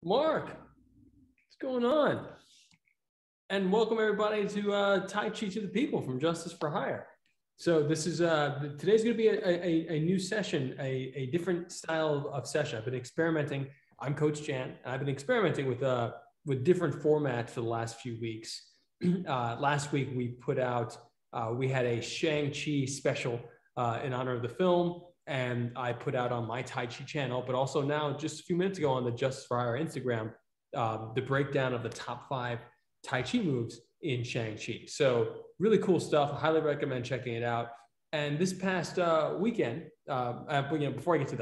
Mark, what's going on? And welcome everybody to Tai Chi to the People from Justice for Hire. So this is today's going to be a new session, a different style of session. I've been experimenting. I'm Coach Jan, and I've been experimenting with different formats for the last few weeks. Last week we put out we had a Shang-Chi special in honor of the film, and I put out on my Tai Chi channel, but also now just a few minutes ago on the Justice for Hire Instagram, the breakdown of the top 5 Tai Chi moves in Shang-Chi. So really cool stuff. I highly recommend checking it out. And this past weekend, before I get to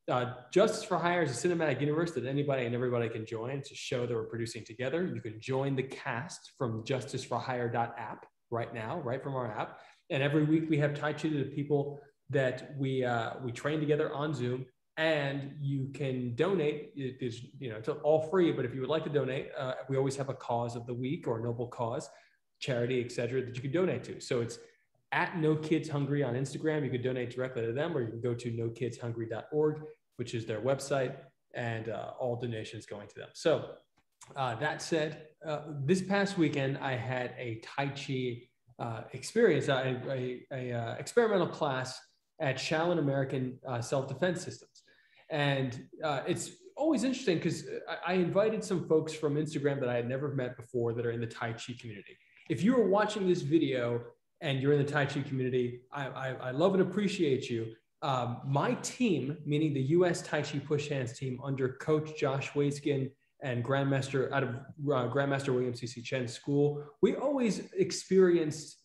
that, Justice for Hire is a cinematic universe that anybody and everybody can join. It's a show that we're producing together. You can join the cast from justiceforhire.app right now, right from our app. And every week we have Tai Chi to the People that we train together on Zoom. And you can donate. It's all free, but if you would like to donate, we always have a cause of the week or a noble cause, charity, etc., that you can donate to. So it's at No Kids Hungry on Instagram. You can donate directly to them, or you can go to nokidshungry.org, which is their website, and all donations going to them. So that said, this past weekend I had a Tai Chi experience, a experimental class at Shaolin American Self-Defense Systems. And it's always interesting because I invited some folks from Instagram that I had never met before that are in the Tai Chi community. If you are watching this video and you're in the Tai Chi community, I love and appreciate you. My team, meaning the U.S. Tai Chi Push Hands team under Coach Josh Waitskin and Grandmaster out of Grandmaster William C.C. Chen's school, we always experienced,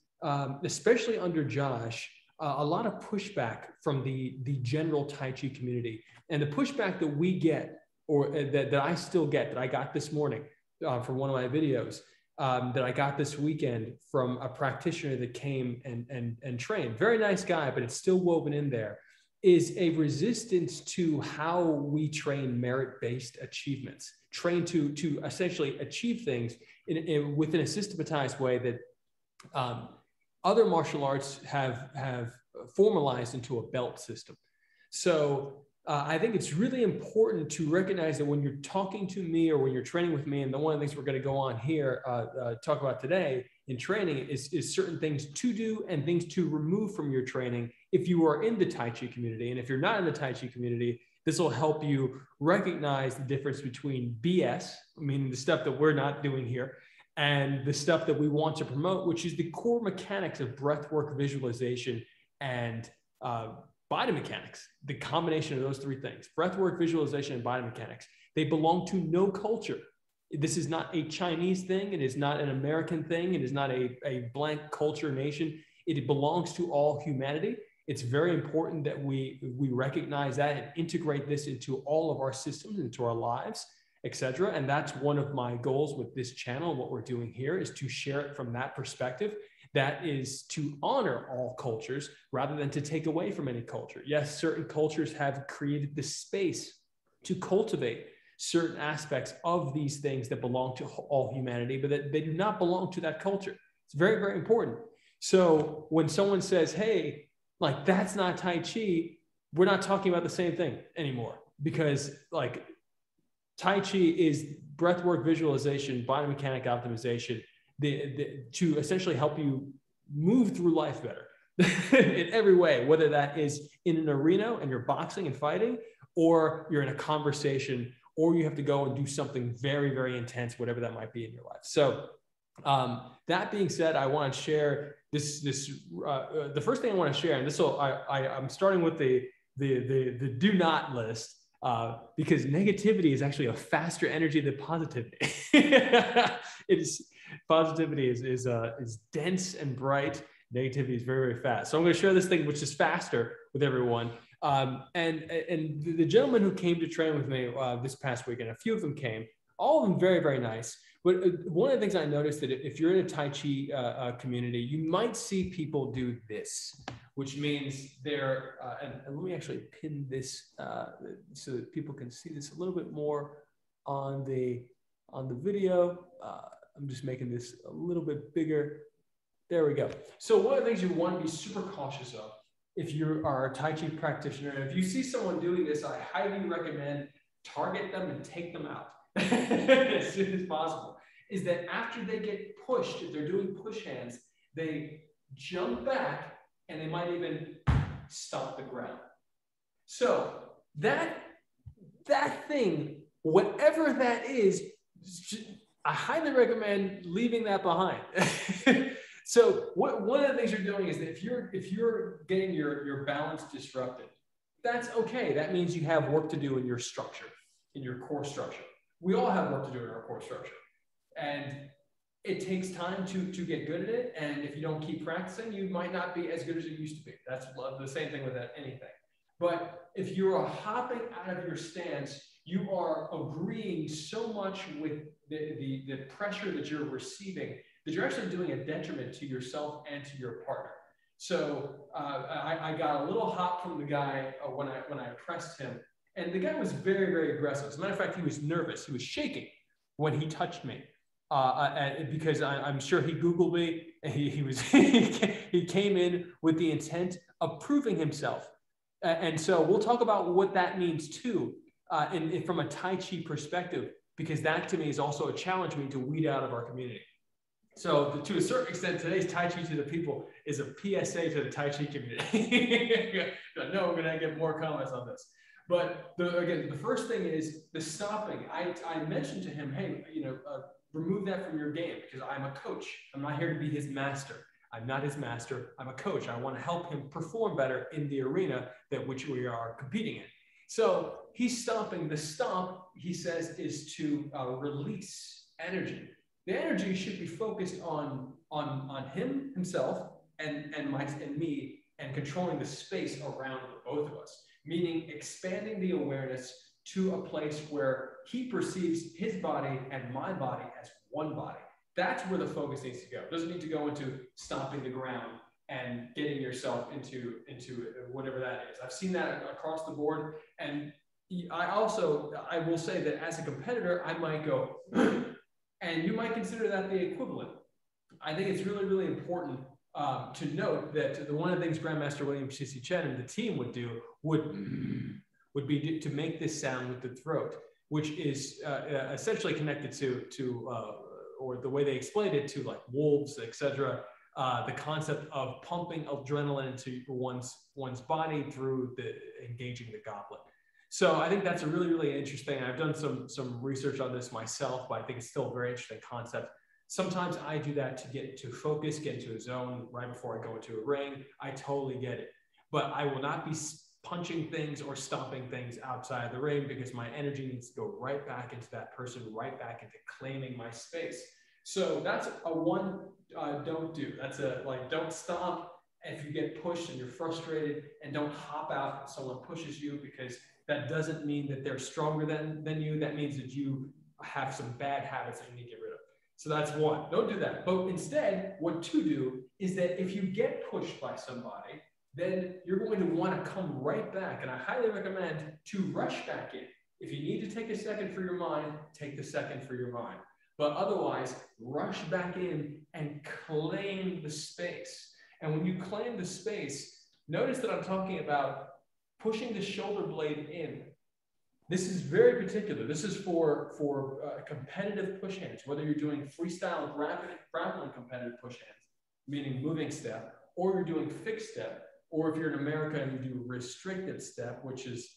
especially under Josh, a lot of pushback from the general Tai Chi community. And the pushback that we get, or that I still get, that I got this morning from one of my videos, that I got this weekend from a practitioner that came and trained, very nice guy, but it's still woven in there, is a resistance to how we train merit-based achievements, train to essentially achieve things within a systematized way that other martial arts have formalized into a belt system. So I think it's really important to recognize that when you're talking to me or when you're training with me, and one of the things we're going to go on here, talk about today in training is certain things to do and things to remove from your training if you are in the Tai Chi community. And if you're not in the Tai Chi community, this will help you recognize the difference between BS, meaning the stuff that we're not doing here, and the stuff that we want to promote, which is the core mechanics of breathwork, visualization, and body mechanics. The combination of those 3 things, breathwork, visualization, and body mechanics, they belong to no culture. This is not a Chinese thing. It is not an American thing. It is not a blank culture nation. It belongs to all humanity. It's very important that we recognize that and integrate this into all of our systems, into our lives, etc. And that's one of my goals with this channel. What we're doing here is to share it from that perspective. That is to honor all cultures rather than to take away from any culture. Yes, certain cultures have created the space to cultivate certain aspects of these things that belong to all humanity, but that they do not belong to that culture. It's very, very important. So when someone says, hey, like that's not Tai Chi, we're not talking about the same thing anymore, because like Tai Chi is breathwork, visualization, biomechanic optimization, to essentially help you move through life better in every way, whether that is in an arena and you're boxing and fighting, or you're in a conversation, or you have to go and do something very, very intense, whatever that might be in your life. So that being said, I want to share the first thing I want to share, and this will, I'm starting with the do not list, because negativity is actually a faster energy than positivity. Positivity is dense and bright. Negativity is very, very fast. So I'm going to share this thing, which is faster, with everyone. And the gentleman who came to train with me this past weekend, a few of them came, all of them very, very nice. But one of the things I noticed that if you're in a Tai Chi community, you might see people do this, which means they're, and let me actually pin this so that people can see this a little bit more on the video. I'm just making this a little bit bigger. There we go. So one of the things you want to be super cautious of if you are a Tai Chi practitioner, and if you see someone doing this, I highly recommend target them and take them out. as soon as possible, is that after they get pushed, if they're doing push hands, they jump back and they might even stomp the ground. So that thing, whatever that is, I highly recommend leaving that behind. So one of the things you're doing is that if you're getting your balance disrupted, that's okay. That means you have work to do in your structure, in your core structure. We all have work to do in our core structure. And it takes time to get good at it. And if you don't keep practicing, you might not be as good as you used to be. That's the same thing with anything. But if you're hopping out of your stance, you are agreeing so much with the pressure that you're receiving that you're actually doing a detriment to yourself and to your partner. So I got a little hop from the guy when I pressed him, and the guy was very, very aggressive. As a matter of fact, he was nervous. He was shaking when he touched me because I'm sure he Googled me. And he came in with the intent of proving himself. And so we'll talk about what that means too, from a Tai Chi perspective, because that to me is also a challenge we need to weed out of our community. So to a certain extent, today's Tai Chi to the people is a PSA to the Tai Chi community. I know we're going to get more comments on this. But again, the first thing is the stopping. I mentioned to him, hey, remove that from your game because I'm a coach. I'm not here to be his master. I'm not his master. I'm a coach. I want to help him perform better in the arena that which we are competing in. So he's stomping. The stomp, he says, is to release energy. The energy should be focused on himself and me and controlling the space around both of us, meaning expanding the awareness to a place where he perceives his body and my body as one body. That's where the focus needs to go. It doesn't need to go into stomping the ground and getting yourself into whatever that is. I've seen that across the board. And I will say that as a competitor, I might go, and you might consider that the equivalent. I think it's really, really important to note that one of the things Grandmaster William C.C. Chen and the team would do would be to make this sound with the throat, which is essentially connected to or the way they explained it to like wolves, etc. The concept of pumping adrenaline into one's body through engaging the goblet. So I think that's a really, really interesting. I've done some research on this myself, but I think it's still a very interesting concept. Sometimes I do that to get into focus, get into a zone right before I go into a ring. I totally get it. But I will not be punching things or stomping things outside of the ring because my energy needs to go right back into that person, right back into claiming my space. So that's a one don't do. That's don't stomp if you get pushed and you're frustrated, and don't hop out if someone pushes you, because that doesn't mean that they're stronger than you. That means that you have some bad habits that you need to get rid of. So that's one. Don't do that. But instead, what to do is that if you get pushed by somebody, then you're going to want to come right back. And I highly recommend to rush back in. If you need to take a second for your mind, take the second for your mind. But otherwise, rush back in and claim the space. And when you claim the space, notice that I'm talking about pushing the shoulder blade in. This is very particular. This is for competitive push hands, whether you're doing freestyle grappling competitive push hands, meaning moving step, or you're doing fixed step, or if you're in America and you do restricted step, which is,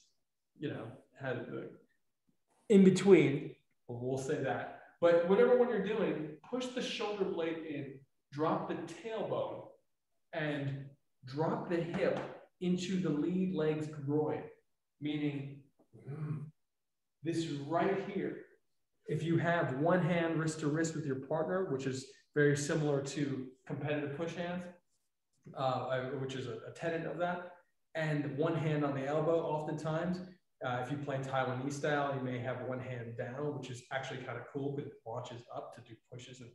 has the in between, we'll say that. But whatever one you're doing, push the shoulder blade in, drop the tailbone, and drop the hip into the lead leg's groin, meaning this right here. If you have one hand wrist to wrist with your partner, which is very similar to competitive push hands, which is a tenet of that, and one hand on the elbow oftentimes. If you play Taiwanese style, you may have one hand down, which is actually kind of cool because it launches up to do pushes and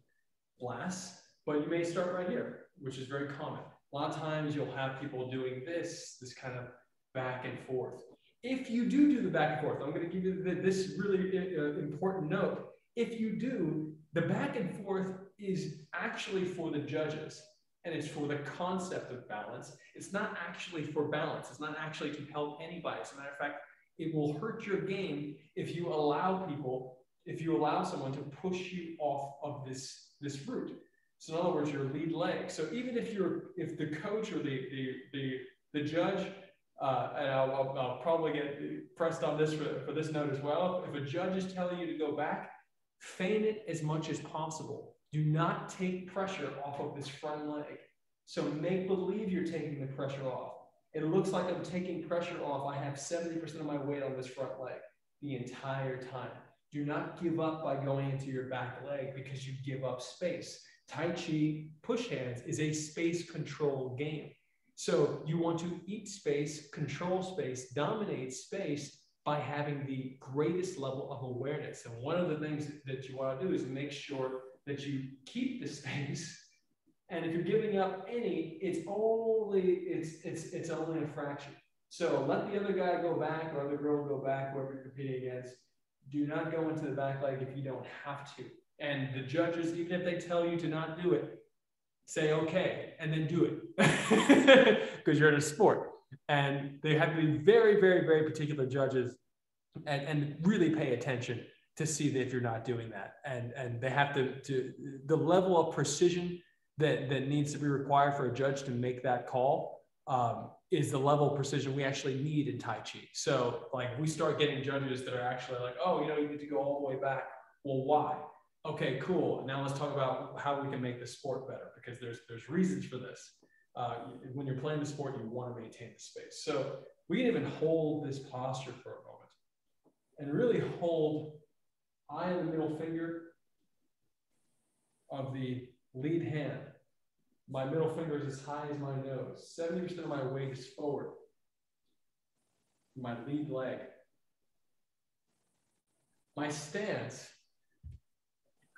blasts. But you may start right here, which is very common. A lot of times you'll have people doing this kind of back and forth. If you do the back and forth, I'm going to give you this really important note. If you do, the back and forth is actually for the judges, and it's for the concept of balance. It's not actually for balance. It's not actually to help anybody. As a matter of fact, it will hurt your game if you allow people if you allow someone to push you off of this route. So in other words, your lead leg. So even if the coach or the judge, and I'll probably get pressed on this for this note as well. If a judge is telling you to go back, feign it as much as possible. Do not take pressure off of this front leg. So make believe you're taking the pressure off. It looks like I'm taking pressure off. I have 70% of my weight on this front leg the entire time. Do not give up by going into your back leg because you give up space. Tai Chi push hands is a space control game. So you want to eat space, control space, dominate space by having the greatest level of awareness. And one of the things that you want to do is make sure that you keep the space. And if you're giving up any, it's only a fraction. So let the other guy go back or other girl go back, whoever you're competing against. Do not go into the back leg if you don't have to. And the judges, even if they tell you to not do it, say okay, and then do it because you're in a sport. And they have to be very, very, very particular judges and really pay attention to see that if you're not doing that. And they have to the level of precision that needs to be required for a judge to make that call is the level of precision we actually need in Tai Chi. So like we start getting judges that are actually like, oh, you need to go all the way back. Well, why? Okay, cool. Now let's talk about how we can make the sport better because there's reasons for this. When you're playing the sport, you want to maintain the space. So we can even hold this posture for a moment and really hold eye and the middle finger of the lead hand. My middle finger is as high as my nose. 70% of my weight is forward. My lead leg. My stance,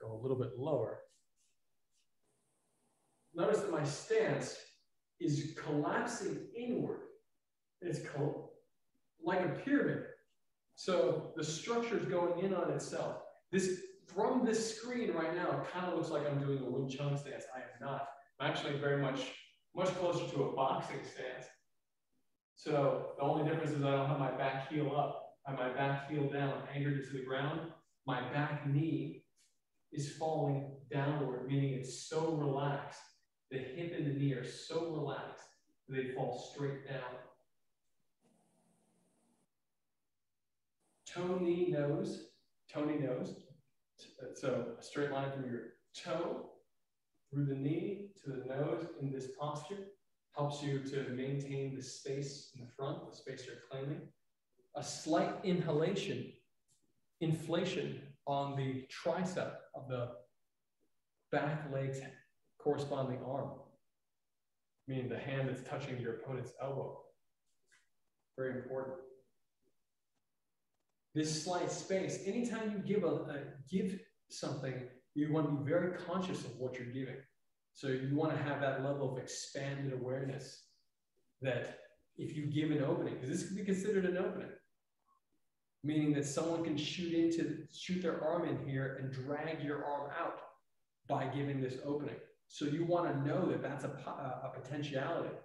go a little bit lower. Notice that my stance is collapsing inward. It's like a pyramid. So the structure is going in on itself. From this screen right now, it kind of looks like I'm doing a Wing Chun stance. I am not. I'm actually very much closer to a boxing stance. So the only difference is I don't have my back heel up. I have my back heel down, anchored into the ground. My back knee is falling downward, meaning it's so relaxed. The hip and the knee are so relaxed that they fall straight down. Toe-knee nose, toe-knee nose. So a straight line from your toe through the knee to the nose in this posture helps you to maintain the space in the front, the space you're claiming. A slight inflation on the tricep of the back leg's corresponding arm, meaning the hand that's touching your opponent's elbow. Very important. This slight space, anytime you give something, you want to be very conscious of what you're giving. So you want to have that level of expanded awareness that if you give an opening, because this could be considered an opening, meaning that someone can shoot their arm in here and drag your arm out by giving this opening. So you want to know that that's a potentiality.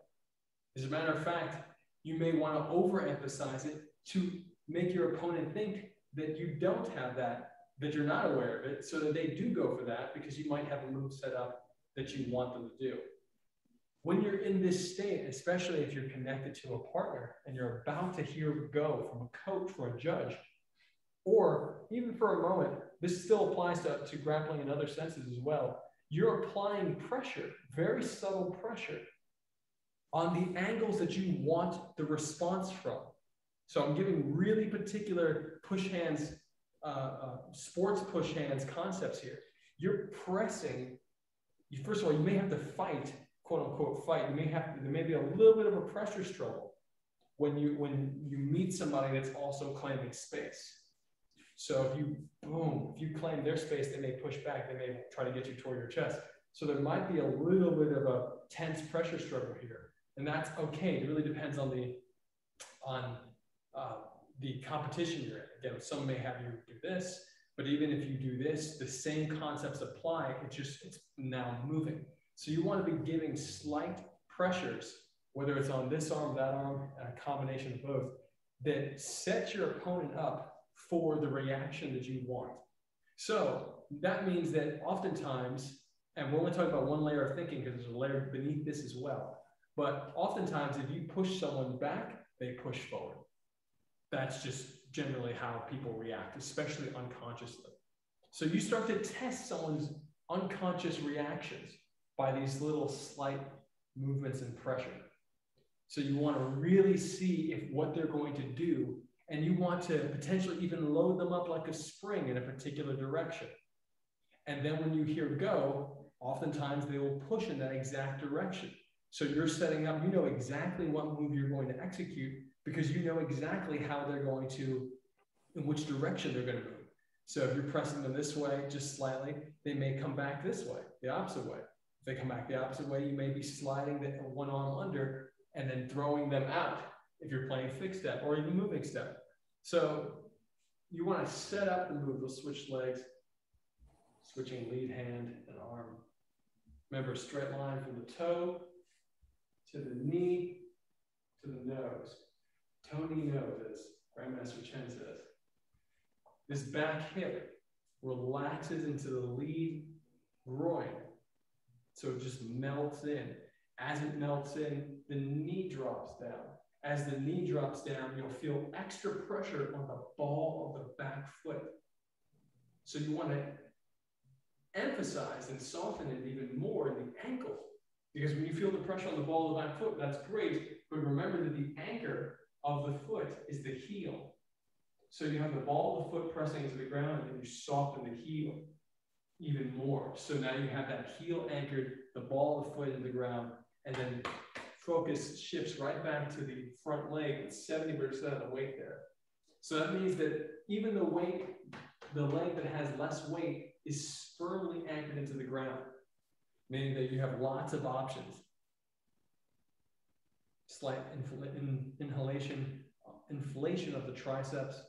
As a matter of fact, you may want to overemphasize it to make your opponent think that you don't have that you're not aware of it, so that they do go for that because you might have a move set up that you want them to do. When you're in this state, especially if you're connected to a partner and you're about to hear go from a coach or a judge, or even for a moment, this still applies to grappling and other senses as well. You're applying pressure, very subtle pressure, on the angles that you want the response from. So I'm giving really particular push hands, sports push hands concepts here. You're pressing. First of all, you may have to fight, quote unquote fight. There may be a little bit of a pressure struggle when you meet somebody that's also claiming space. So if you claim their space, they may push back. They may try to get you toward your chest. So there might be a little bit of a tense pressure struggle here, and that's okay. It really depends on the competition you're in. Again, some may have you do this, but even if you do this, the same concepts apply. It's now moving. So you want to be giving slight pressures, whether it's on this arm, that arm, a combination of both, that set your opponent up for the reaction that you want. So that means that oftentimes, and we're only talking about one layer of thinking because there's a layer beneath this as well, but oftentimes if you push someone back, they push forward. That's just generally how people react, especially unconsciously. So you start to test someone's unconscious reactions by these little slight movements and pressure. So you want to really see if what they're going to do, and you want to potentially even load them up like a spring in a particular direction. And then when you hear go, oftentimes they will push in that exact direction. So you're setting up, you know exactly what move you're going to execute because you know exactly how they're going to, in which direction they're going to move. So if you're pressing them this way, just slightly, they may come back this way, the opposite way. If they come back the opposite way, you may be sliding the one arm under and then throwing them out if you're playing fixed step or even moving step. So you want to set up the move. We'll switch legs, switching lead hand and arm. Remember, straight line from the toe to the knee to the nose. Toe, knee, nose, as Grandmaster Chen says. This back hip relaxes into the lead groin. So it just melts in. As it melts in, the knee drops down. As the knee drops down, you'll feel extra pressure on the ball of the back foot. So you want to emphasize and soften it even more in the ankle. Because when you feel the pressure on the ball of the back foot, that's great. But remember that the anchor of the foot is the heel. So you have the ball of the foot pressing into the ground, and then you soften the heel even more. So now you have that heel anchored, the ball of the foot into the ground, and then focus shifts right back to the front leg with 70% of the weight there. So that means that even the weight, the leg that has less weight is firmly anchored into the ground, meaning that you have lots of options. Slight inflation of the triceps.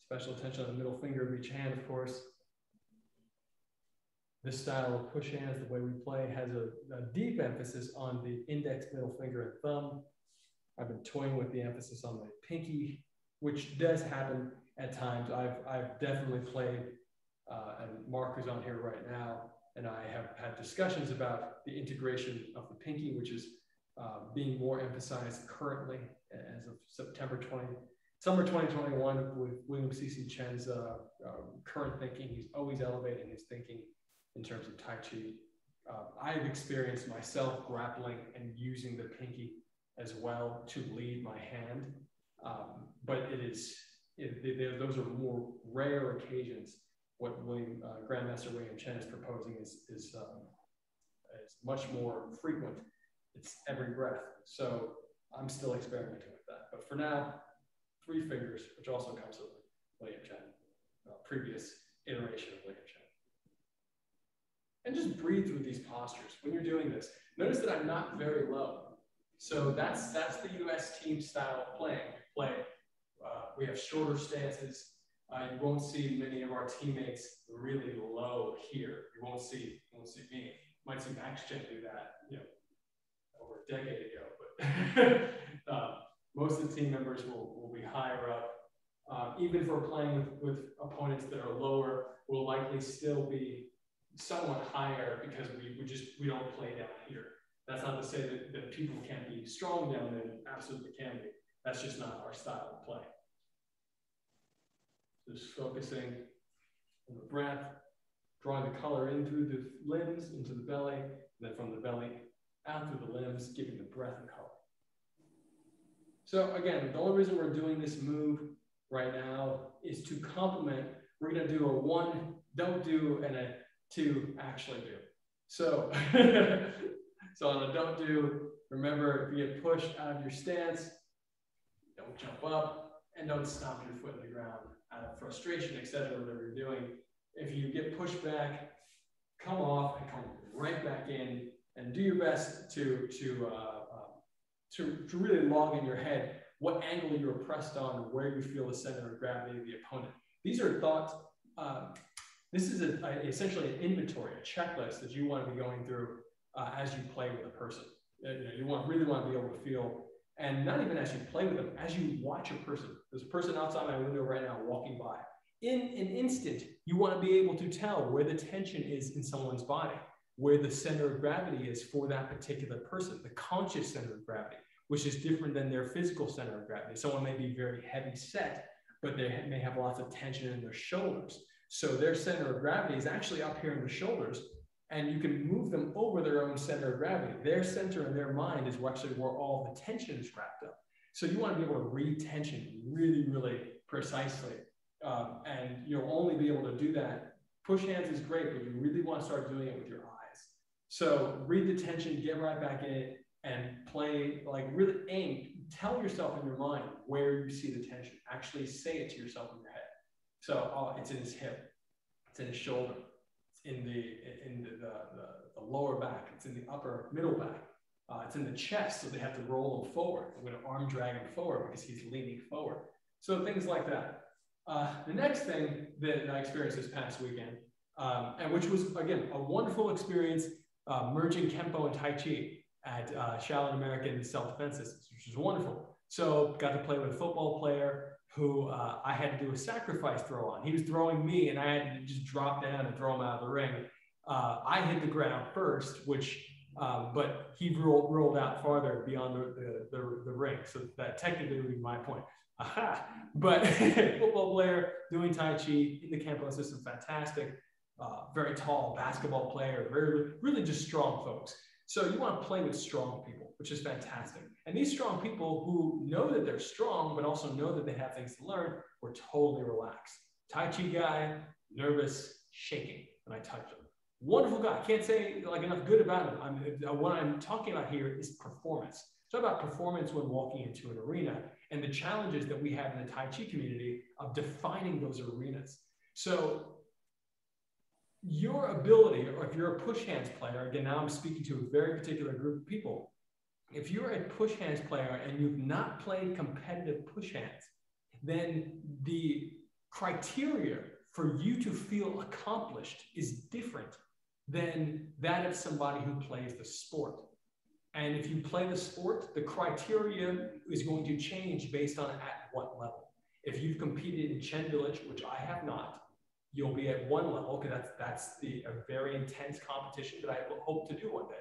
Special attention on the middle finger of each hand, of course. This style of push hands, the way we play, has a deep emphasis on the index, middle finger, and thumb. I've been toying with the emphasis on the pinky, which does happen at times. I've definitely played, and Mark is on here right now, and I have had discussions about the integration of the pinky, which is being more emphasized currently as of summer 2021 with William C.C. Chen's current thinking. He's always elevating his thinking in terms of Tai Chi. I've experienced myself grappling and using the pinky as well to lead my hand, but those are more rare occasions. What Grandmaster William Chen is proposing is much more frequent. It's every breath. So I'm still experimenting with that. But for now, 3 fingers, which also comes with William Chen, previous iteration of William Chen. And just breathe through these postures when you're doing this. Notice that I'm not very low. So that's the US team style of playing. We have shorter stances. You won't see many of our teammates really low here. You won't see me. You might see Max Chen do that, over a decade ago. But most of the team members will be higher up. Even if we're playing with opponents that are lower, we'll likely still be somewhat higher because we don't play down here. That's not to say that people can't be strong down there. They absolutely can be. That's just not our style of play. Just focusing on the breath, drawing the color in through the limbs, into the belly, and then from the belly out through the limbs, giving the breath and color. So again, the only reason we're doing this move right now is to complement. We're going to do a 1, don't do, and a 2, actually do. So, so on a don't do, remember, if you get pushed out of your stance, don't jump up and don't stomp your foot in the ground out of frustration, etc., whatever you're doing. If you get pushed back, come off and come right back in and do your best to really log in your head what angle you're pressed on, where you feel the center of gravity of the opponent. These are thoughts. This is essentially an inventory, a checklist that you want to be going through as you play with a person. You really want to be able to feel And not even as you play with them, as you watch a person. There's a person outside my window right now walking by. In an instant, you want to be able to tell where the tension is in someone's body, where the center of gravity is for that particular person, the conscious center of gravity, which is different than their physical center of gravity. Someone may be very heavy set, but they may have lots of tension in their shoulders. So their center of gravity is actually up here in the shoulders, and you can move them over their own center of gravity. Their center in their mind is actually where all the tension is wrapped up. So you want to be able to read tension really, really precisely. And you'll only be able to do that. Push hands is great, but you really want to start doing it with your eyes. So read the tension, get right back in it, and play, like really aim. Tell yourself in your mind where you see the tension. Actually say it to yourself in your head. So, oh, it's in his hip, it's in his shoulder, it's in the lower back, it's in the upper middle back, it's in the chest, so they have to roll him forward. I'm going to arm drag him forward because he's leaning forward. So things like that. The next thing that I experienced this past weekend, and which was, again, a wonderful experience, merging Kempo and Tai Chi at Shaolin American Self-Defense Systems, which was wonderful. So got to play with a football player who I had to do a sacrifice throw on. He was throwing me, and I had to just drop down and throw him out of the ring. I hit the ground first, which, but he rolled out farther beyond the ring. So that technically would be my point. Aha! But football player doing Tai Chi in the Kempo system, fantastic. Very tall basketball player, really just strong folks. So you want to play with strong people, which is fantastic. And these strong people who know that they're strong, but also know that they have things to learn, were totally relaxed. Tai Chi guy, nervous, shaking when I touched him. Wonderful guy. Can't say like enough good about him. What I'm talking about here is performance. It's about performance when walking into an arena and the challenges that we have in the Tai Chi community of defining those arenas. So your ability, or if you're a push hands player, again, now I'm speaking to a very particular group of people. If you're a push hands player and you've not played competitive push hands, then the criteria for you to feel accomplished is different than that of somebody who plays the sport. And if you play the sport, the criteria is going to change based on at what level. If you've competed in Chen village, which I have not, you'll be at one level, because that's a very intense competition that I hope to do one day.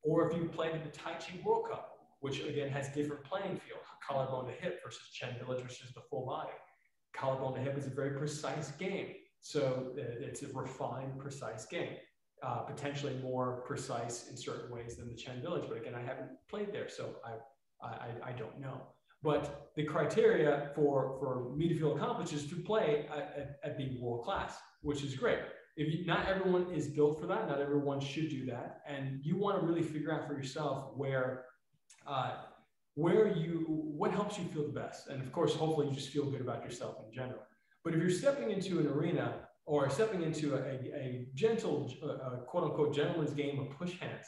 Or if you played in the Tai Chi Workout, which again has different playing field, collarbone to hip versus Chen village, which is the full body. Collarbone to hip is a very precise game. So it's a refined, precise game. Potentially more precise in certain ways than the Chen village, but again, I haven't played there, so I don't know. But the criteria for me to feel accomplished is to play at being world class, which is great. Not everyone is built for that. Not everyone should do that. And you want to really figure out for yourself what helps you feel the best. And of course, hopefully you just feel good about yourself in general. But if you're stepping into an arena or stepping into a gentle, quote unquote, gentleman's game of push hands,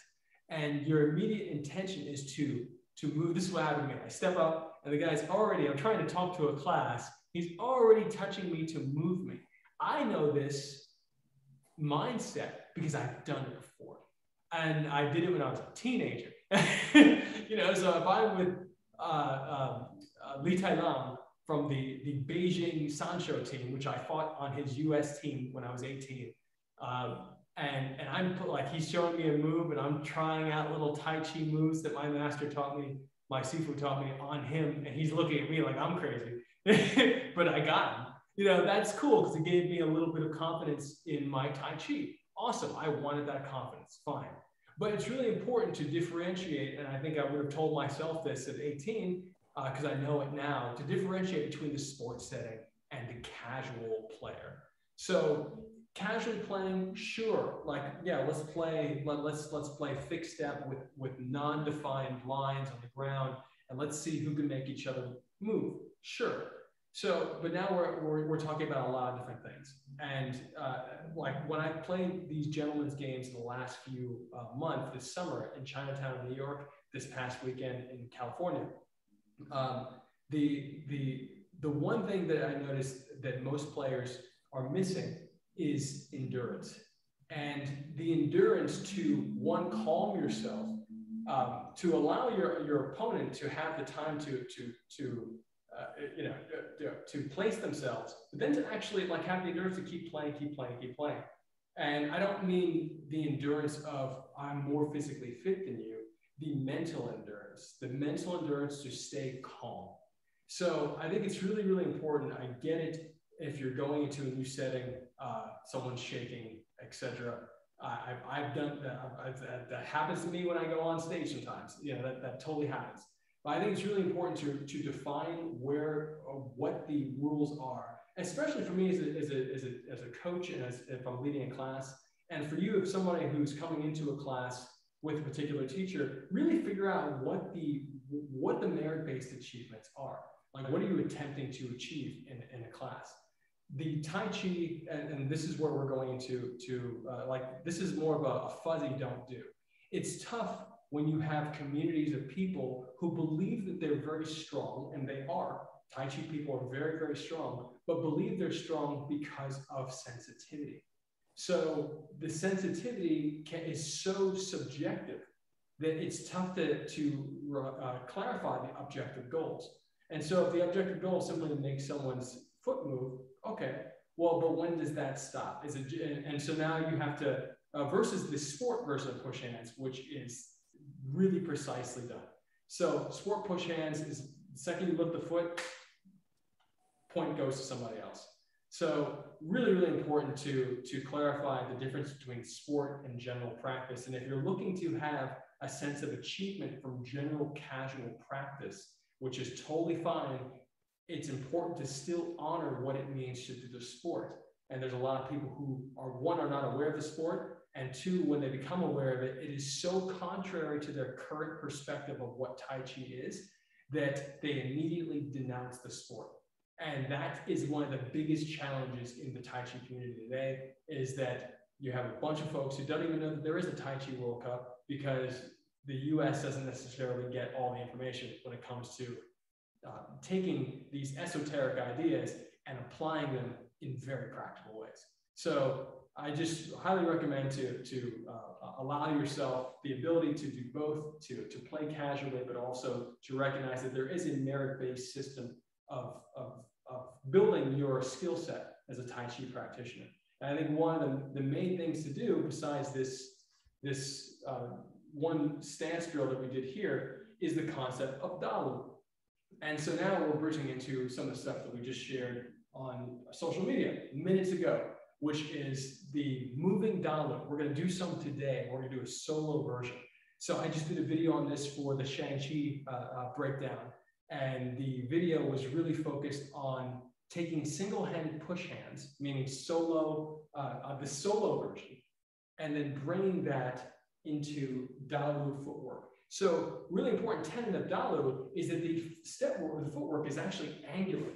and your immediate intention is to move, this is what happened to me. I step up, and the guy's already, I'm trying to talk to a class, he's already touching me to move me. I know this mindset because I've done it before. And I did it when I was a teenager. So if I'm with Li Tai Lam from the Beijing Sancho team, which I fought on his US team when I was 18. And I'm like, he's showing me a move and I'm trying out little Tai Chi moves that my master taught me, my Sifu taught me on him. And he's looking at me like I'm crazy, but I got him. That's cool because it gave me a little bit of confidence in my Tai Chi. Awesome. I wanted that confidence. Fine. But it's really important to differentiate. And I think I would have told myself this at 18 because I know it now, to differentiate between the sports setting and the casual player. So casually playing, sure, like, yeah, let's play fixed step with non-defined lines on the ground, and let's see who can make each other move. Sure. So, but now we're talking about a lot of different things. And like when I played these gentlemen's games in the last few months, this summer in Chinatown, New York, this past weekend in California, the one thing that I noticed that most players are missing is endurance. And the endurance to, one, calm yourself to allow your opponent to have the time to place themselves, but then to actually like have the endurance to keep playing. And I don't mean the endurance of I'm more physically fit than you, the mental endurance to stay calm. So I think it's really, really important. I get it if you're going into a new setting, someone's shaking, etc. I've done that. That happens to me when I go on stage sometimes. That totally happens. But I think it's really important to define what the rules are, especially for me as a coach and if I'm leading a class, and for you, if somebody who's coming into a class with a particular teacher, really figure out what the merit-based achievements are. Like, what are you attempting to achieve in a class? The Tai Chi, and this is where we're going into this is more of a fuzzy don't do. It's tough when you have communities of people who believe that they're very strong, and they are. Tai Chi people are very, very strong, but believe they're strong because of sensitivity. So the sensitivity is so subjective that it's tough to clarify the objective goals. And so if the objective goal is simply to make someone's foot move, okay, well, but when does that stop? And so now you have to, versus the sport version of push hands, which is really precisely done. So sport push hands is the second you lift the foot, point goes to somebody else. So really, really important to clarify the difference between sport and general practice. And if you're looking to have a sense of achievement from general casual practice, which is totally fine, it's important to still honor what it means to do the sport. And there's a lot of people who are not aware of the sport, and two, when they become aware of it, it is so contrary to their current perspective of what Tai Chi is that they immediately denounce the sport. And that is one of the biggest challenges in the Tai Chi community today, is that you have a bunch of folks who don't even know that there is a Tai Chi World Cup, because the US doesn't necessarily get all the information when it comes to taking these esoteric ideas and applying them in very practical ways. So I just highly recommend to allow yourself the ability to do both, to play casually, but also to recognize that there is a merit-based system of building your skill set as a Tai Chi practitioner. And I think one of the main things to do, besides this one stance drill that we did here, is the concept of Dalu. And so now we're bridging into some of the stuff that we just shared on social media minutes ago, which is the moving Dalu. We're going to do some today. We're going to do a solo version. So I just did a video on this for the Shang-Chi breakdown. And the video was really focused on taking single-handed push hands, meaning solo, the solo version, and then bringing that into Dalu footwork. So really important tenet of Dalu is that the footwork is actually angular.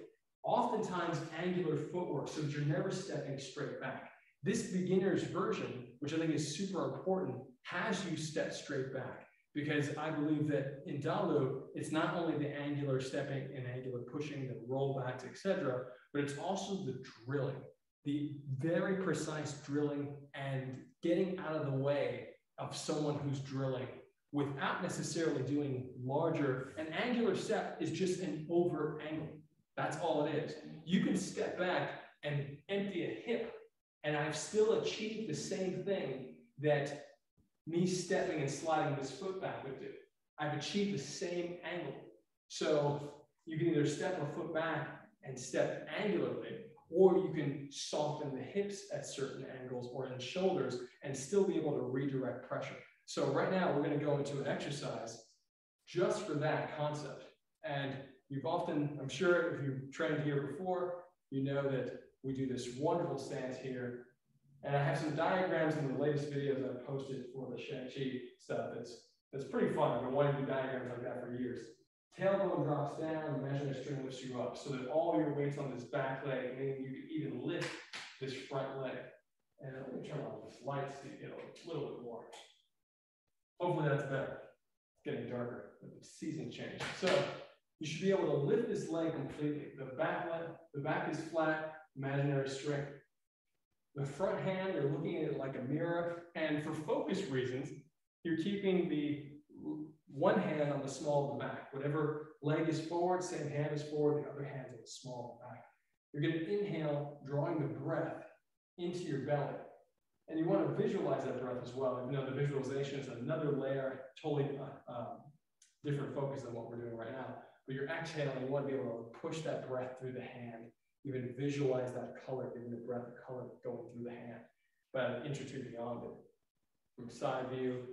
Oftentimes angular footwork, so that you're never stepping straight back. This beginner's version, which I think is super important, has you step straight back. Because I believe that in Dalu, it's not only the angular stepping and angular pushing, the rollbacks, etc., but it's also the drilling, the very precise drilling and getting out of the way of someone who's drilling without necessarily doing larger. An angular step is just an over angle. That's all it is. You can step back and empty a hip, and I've still achieved the same thing that me stepping and sliding this foot back would do. I've achieved the same angle. So you can either step a foot back and step angularly, or you can soften the hips at certain angles or in shoulders and still be able to redirect pressure. So right now we're going to go into an exercise just for that concept. And you've often, I'm sure if you've trained here before, you know that we do this wonderful stance here. And I have some diagrams in the latest videos I posted for the Shang-Chi stuff. That's pretty fun. I've been wanting to do diagrams like that for years. Tailbone drops down, imaginary string lifts you up, so that all your weight's on this back leg, meaning you can even lift this front leg. And let me turn on this light so you get a little bit more. Hopefully that's better. It's getting darker, but the season changed. So you should be able to lift this leg completely. The back is flat, imaginary string. The front hand, you're looking at it like a mirror. And for focus reasons, you're keeping the one hand on the small of the back. Whatever leg is forward, same hand is forward, the other hand's on the small of the back. You're going to inhale, drawing the breath into your belly. And you want to visualize that breath as well. Even though the visualization is another layer, totally different focus than what we're doing right now. But you're exhaling, you want to be able to push that breath through the hand. Even visualize that color, giving the breath a color going through the hand, about an inch or two beyond it. From side view.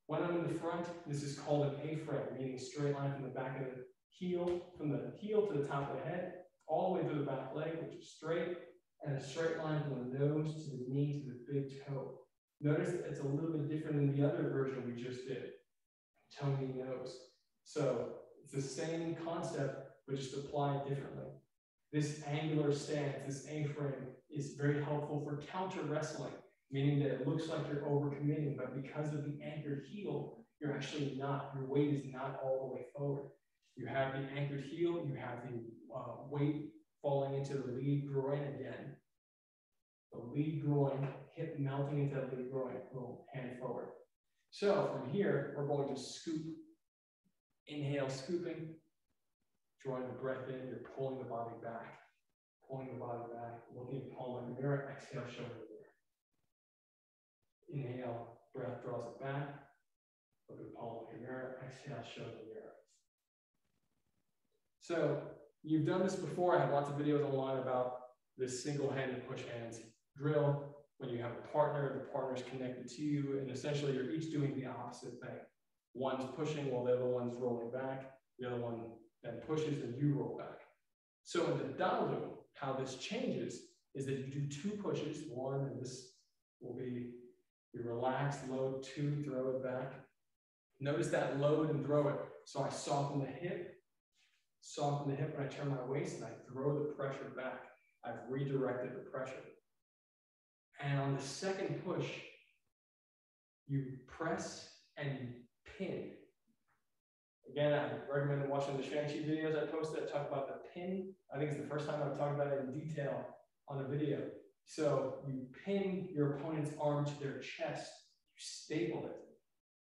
When I'm in the front, this is called an A-frame, meaning straight line from the back of the heel, from the heel to the top of the head, all the way through the back leg, which is straight, and a straight line from the nose to the knee to the big toe. Notice that it's a little bit different than the other version we just did, toe, knee, nose. So it's the same concept, but just applied differently. This angular stance, this A-frame, is very helpful for counter wrestling, meaning that it looks like you're overcommitting, but because of the anchored heel, you're actually not, your weight is not all the way forward. You have the anchored heel, you have the weight falling into the lead groin again. The lead groin, hip melting into the lead groin, little hand forward. So from here, we're going to scoop. Inhale, scooping. Drawing the breath in, you're pulling the body back. Pulling the body back, looking at palm like a mirror, exhale, shoulder mirror. Inhale, breath draws it back. Look at palm like a mirror, exhale, shoulder mirror. So you've done this before. I have lots of videos online about this single-handed push hands drill. When you have a partner, the partner's connected to you, and essentially you're each doing the opposite thing. One's pushing while the other one's rolling back. The other one then pushes and you roll back. So in the Dalu, how this changes is that you do two pushes. One, and this will be you relax, load, two, throw it back. Notice that load and throw it. So I soften the hip when I turn my waist, and I throw the pressure back. I've redirected the pressure. And on the second push, you press and you pin. Again, I recommend watching the Shang-Chi videos I posted that talk about the pin. I think it's the first time I've talked about it in detail on a video. So you pin your opponent's arm to their chest, you staple it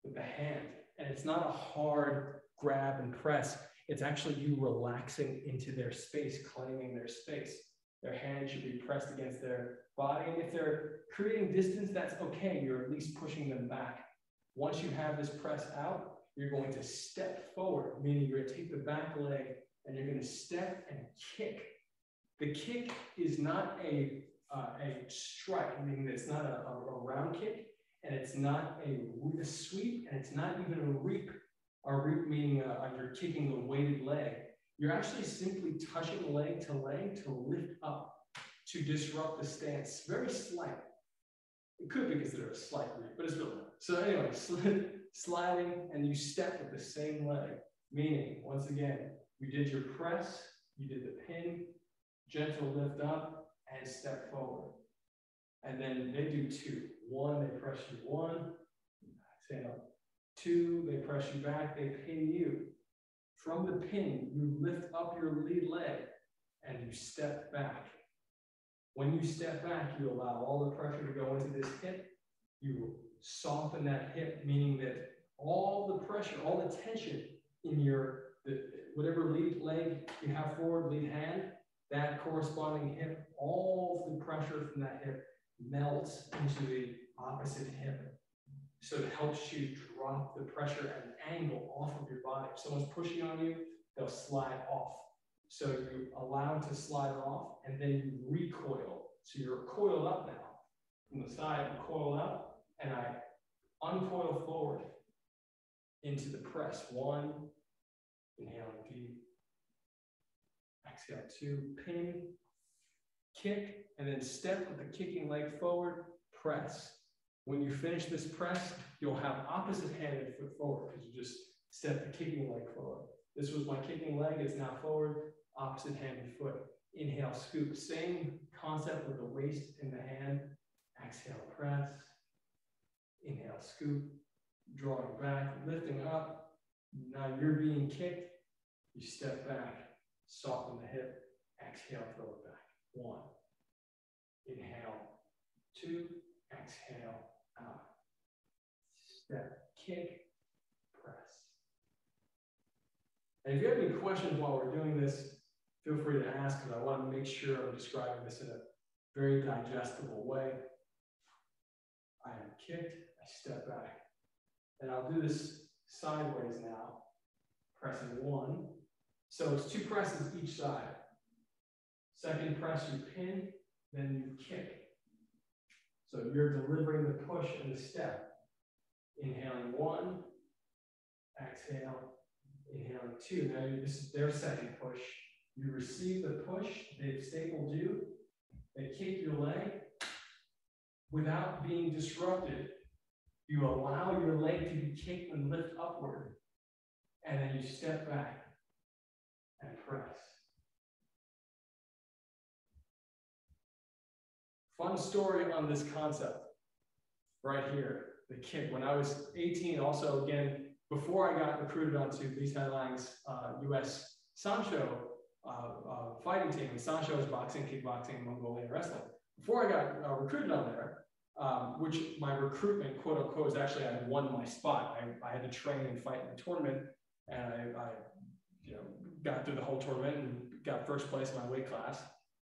with the hand. And it's not a hard grab and press. It's actually you relaxing into their space, claiming their space. Their hand should be pressed against their body. And if they're creating distance, that's okay. You're at least pushing them back. Once you have this press out, you're going to step forward, meaning you're going to take the back leg and you're going to step and kick. The kick is not a strike, meaning that it's not a round kick, and it's not a sweep, and it's not even a reap. A reap meaning you're kicking the weighted leg. You're actually simply touching leg to lift up to disrupt the stance. Very slight. It could be considered a slight reap, but it's really not. So anyway, sliding, and you step with the same leg, meaning, once again, you did your press, you did the pin, gentle lift up, and step forward. And then they do two. One, they press you one, exhale. Two, they press you back, they pin you. From the pin, you lift up your lead leg, and you step back. When you step back, you allow all the pressure to go into this hip. You soften that hip, meaning that all the pressure, all the tension in whatever lead leg you have forward, lead hand, that corresponding hip, all the pressure from that hip melts into the opposite hip. So it helps you drop the pressure and angle off of your body. If someone's pushing on you, they'll slide off. So you allow them to slide off, and then you recoil. So you're coiled up now. From the side, you coil up, and I uncoil forward into the press. One, inhale deep. Exhale, two, pin, kick, and then step with the kicking leg forward, press. When you finish this press, you'll have opposite-handed foot forward because you just step the kicking leg forward. This was my kicking leg, it's now forward, opposite-handed foot. Inhale, scoop. Same concept with the waist in the hand. Exhale, press. Inhale, scoop. Drawing back, lifting up. Now you're being kicked. You step back, soften the hip. Exhale, throw it back. One. Inhale. Two. Exhale, out. Step, kick. And if you have any questions while we're doing this, feel free to ask, because I want to make sure I'm describing this in a very digestible way. I am kicked, I step back. And I'll do this sideways now, pressing 1. So it's 2 presses each side. Second press, you pin, then you kick. So you're delivering the push and the step. Inhaling 1, exhale, inhaling 2. Now this is their second push. You receive the push, they've stapled you, they kick your leg without being disrupted. You allow your leg to be kicked and lift upward, and then you step back and press. Fun story on this concept right here, the kick. When I was 18, also again, before I got recruited onto Lee Tai Lang's US Sancho fighting team, and Sancho is boxing, kickboxing, Mongolian wrestling. Before I got recruited on there, which my recruitment, quote unquote, is actually I won my spot. I had to train and fight in the tournament, and I got through the whole tournament and got first place in my weight class,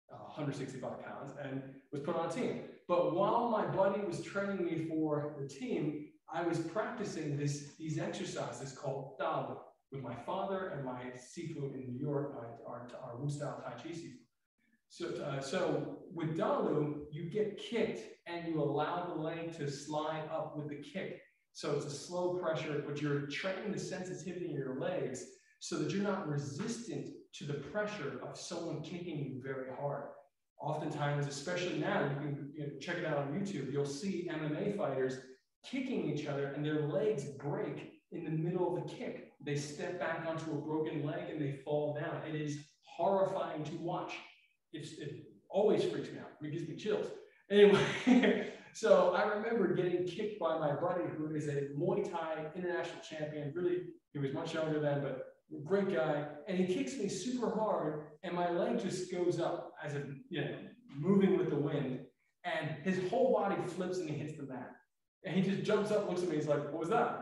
165 pounds, and was put on a team. But while my buddy was training me for the team, I was practicing these exercises called Dalu with my father and my Sifu in New York, our Wu-style Tai Chi Sifu. So with Dalu, you get kicked and you allow the leg to slide up with the kick. So it's a slow pressure, but you're training the sensitivity in your legs so that you're not resistant to the pressure of someone kicking you very hard. Oftentimes, especially now, you can check it out on YouTube, you'll see MMA fighters kicking each other and their legs break in the middle of the kick. They step back onto a broken leg and they fall down. It is horrifying to watch. It always freaks me out. It gives me chills. Anyway, so I remember getting kicked by my buddy, who is a Muay Thai international champion. Really, he was much younger then, but a great guy. And he kicks me super hard, and my leg just goes up as if, moving with the wind. And his whole body flips and he hits the mat. And he just jumps up, looks at me, he's like, "What was that?"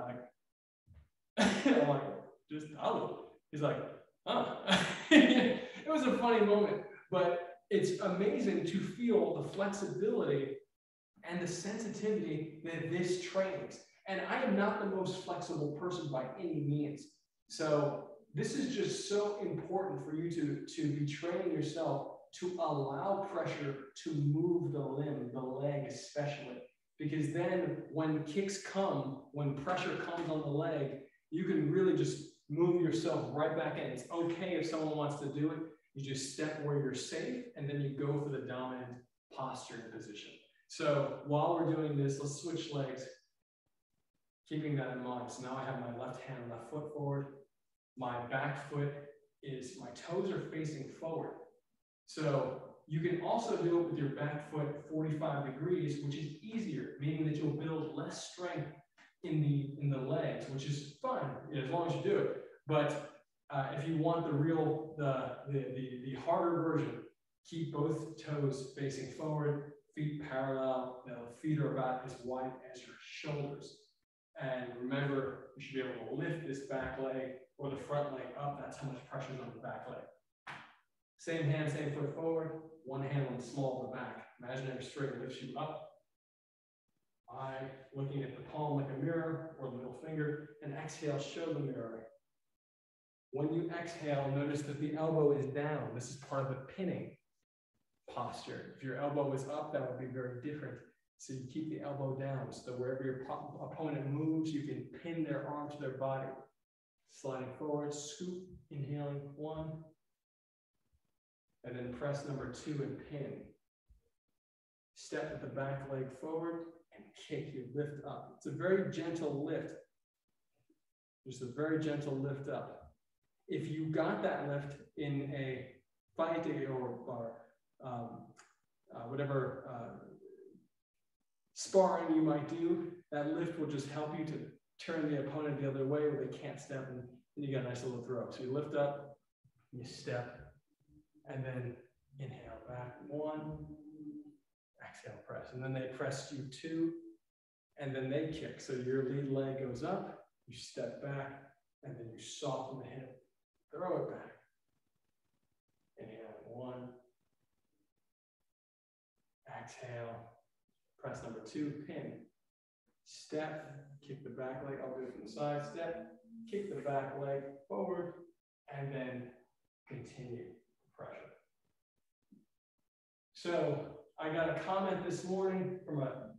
I'm like, "Just Dalu." He's like, "Huh." It was a funny moment, but it's amazing to feel the flexibility and the sensitivity that this trains. And I am not the most flexible person by any means. So this is just so important for you to be training yourself to allow pressure to move the limb, the leg especially. Because then when kicks come, when pressure comes on the leg, you can really just move yourself right back in. It's okay if someone wants to do it. You just step where you're safe, and then you go for the dominant posture and position. So while we're doing this, let's switch legs, keeping that in mind. So now I have my left hand, left foot forward. My back foot is, my toes are facing forward. So you can also do it with your back foot 45 degrees, which is easier, meaning that you'll build less strength in the legs, which is fine, as long as you do it. But if you want the harder version, keep both toes facing forward, feet parallel. The feet are about as wide as your shoulders. And remember, you should be able to lift this back leg or the front leg up. That's how much pressure is on the back leg. Same hand, same foot forward. One hand on the small of the back. Imaginary straight lifts you up. Eye looking at the palm like a mirror or the middle finger. And exhale, show the mirror. When you exhale, notice that the elbow is down. This is part of the pinning posture. If your elbow is up, that would be very different. So you keep the elbow down, so that wherever your opponent moves, you can pin their arm to their body. Sliding forward, scoop, inhaling 1. And then press number 2 and pin. Step with the back leg forward and kick, you lift up. It's a very gentle lift. Just a very gentle lift up. If you got that lift in a fight or whatever sparring you might do, that lift will just help you to turn the opponent the other way where they can't step, and then you got a nice little throw. So you lift up, you step, and then inhale back 1, exhale press, and then they press you 2, and then they kick. So your lead leg goes up, you step back, and then you soften the hip. throw it back. Inhale, 1. Exhale, press number 2, pin. Step, kick the back leg, I'll do it from the side, step, kick the back leg forward, and then continue pressure. So I got a comment this morning from a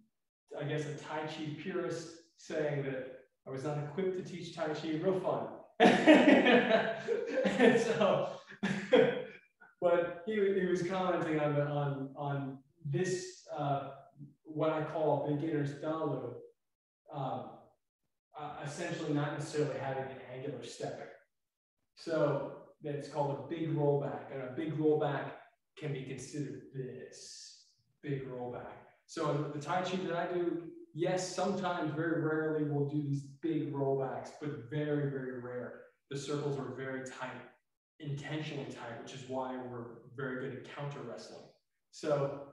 Tai Chi purist saying that I was not equipped to teach Tai Chi. Real fun. And so, but he was commenting on this, what I call beginner's Dalu, essentially not necessarily having an angular stepping. So that's called a big rollback, and a big rollback can be considered this big rollback. So the Tai Chi that I do, yes, sometimes, very rarely, we'll do these big rollbacks, but very, very rare. The circles are very tight, intentionally tight, which is why we're very good at counter wrestling. So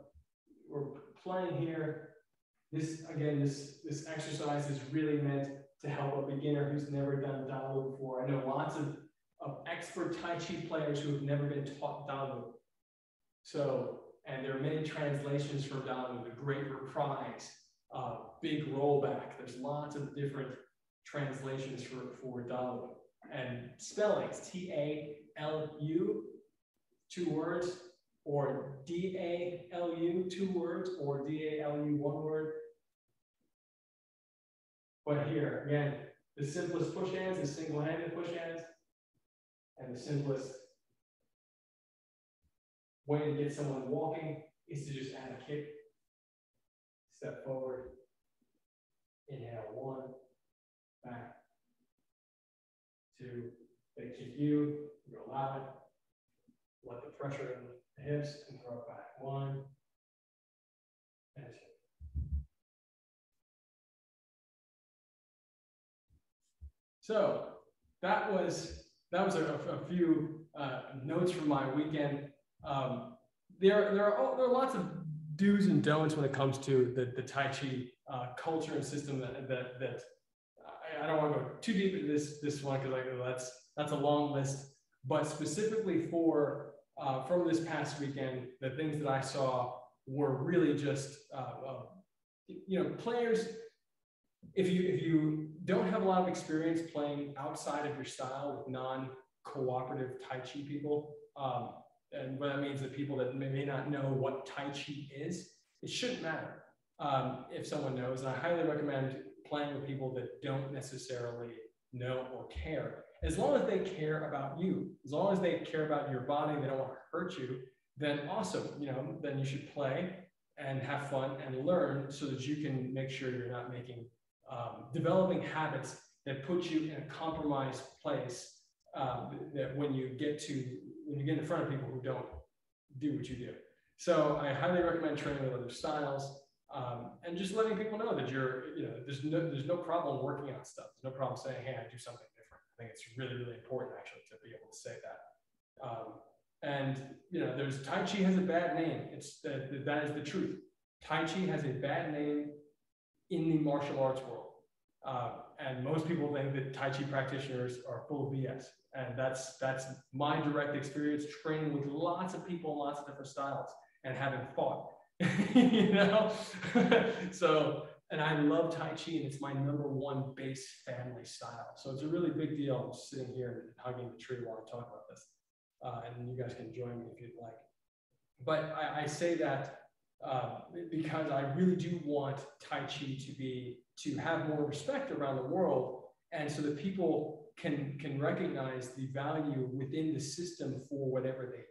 we're playing here. This, again, this exercise is really meant to help a beginner who's never done Dalu before. I know lots of expert Tai Chi players who have never been taught Dalu. So, and there are many translations for Dalu, the Great Reprise, big rollback. There's lots of different translations for Dalu. And spellings, T-A-L-U, 2 words, or D-A-L-U, 2 words, or D-A-L-U, 1 word. But here, again, the simplest push hands is single-handed push hands, and the simplest way to get someone walking is to just add a kick. Step forward, inhale, 1, back, 2, they kick you allow it, let the pressure in the hips and throw it back, 1, and 2. So that was a few notes from my weekend. There are lots of do's and don'ts when it comes to the Tai Chi culture and system that I don't want to go too deep into this one because that's a long list. But specifically from this past weekend, the things that I saw were really just players. If you don't have a lot of experience playing outside of your style with non-cooperative Tai Chi people, and what that means that people that may not know what Tai Chi is, it shouldn't matter if someone knows. And I highly recommend playing with people that don't necessarily know or care. As long as they care about you, as long as they care about your body, they don't want to hurt you, then awesome. Then you should play and have fun and learn so that you can make sure you're not developing habits that put you in a compromised place that when you get in front of people who don't do what you do. So I highly recommend training with other styles and just letting people know that there's no problem working on stuff. There's no problem saying, hey, I do something different. I think it's really, really important actually to be able to say that. There's Tai Chi has a bad name. That is the truth. Tai Chi has a bad name in the martial arts world. And most people think that Tai Chi practitioners are full of BS. And that's my direct experience training with lots of people, lots of different styles, and having fought, So, and I love Tai Chi, and it's my #1 base family style. So it's a really big deal. I'm just sitting here and hugging the tree while I talk about this. And you guys can join me if you'd like. But I say that because I really do want Tai Chi to have more respect around the world, and so that people can recognize the value within the system for whatever they do.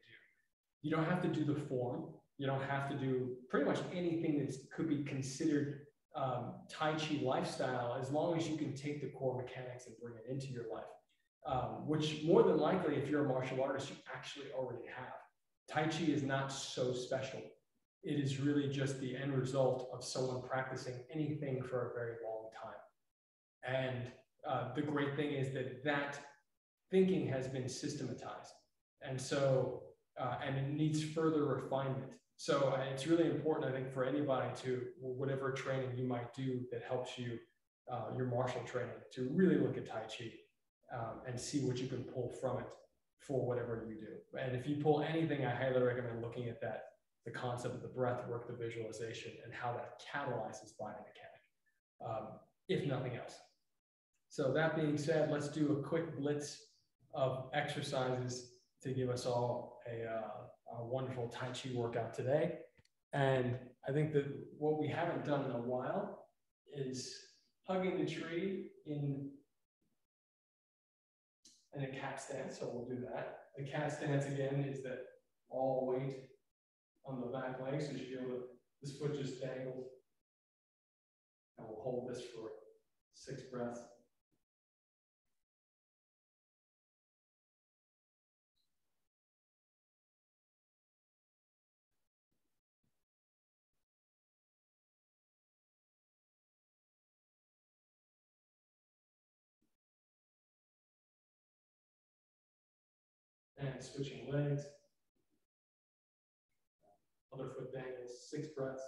You don't have to do the form. You don't have to do pretty much anything that could be considered Tai Chi lifestyle, as long as you can take the core mechanics and bring it into your life, which more than likely, if you're a martial artist, you actually already have. Tai Chi is not so special. It is really just the end result of someone practicing anything for a very long time. And the great thing is that thinking has been systematized. And so, and it needs further refinement. So it's really important, I think, for anybody to, whatever training you might do that helps you, your martial training, to really look at Tai Chi and see what you can pull from it. for whatever you do. And if you pull anything, I highly recommend looking at that, the concept of the breath work, the visualization, and how that catalyzes body mechanic, if nothing else. So that being said, let's do a quick blitz of exercises to give us all a wonderful Tai Chi workout today. And I think that what we haven't done in a while is hugging the tree in a cat stance. So we'll do that. The cat stance again is that all weight on the back leg. So you feel that this foot just dangles. And we'll hold this for 6 breaths. And switching legs. Other foot dangles, 6 breaths.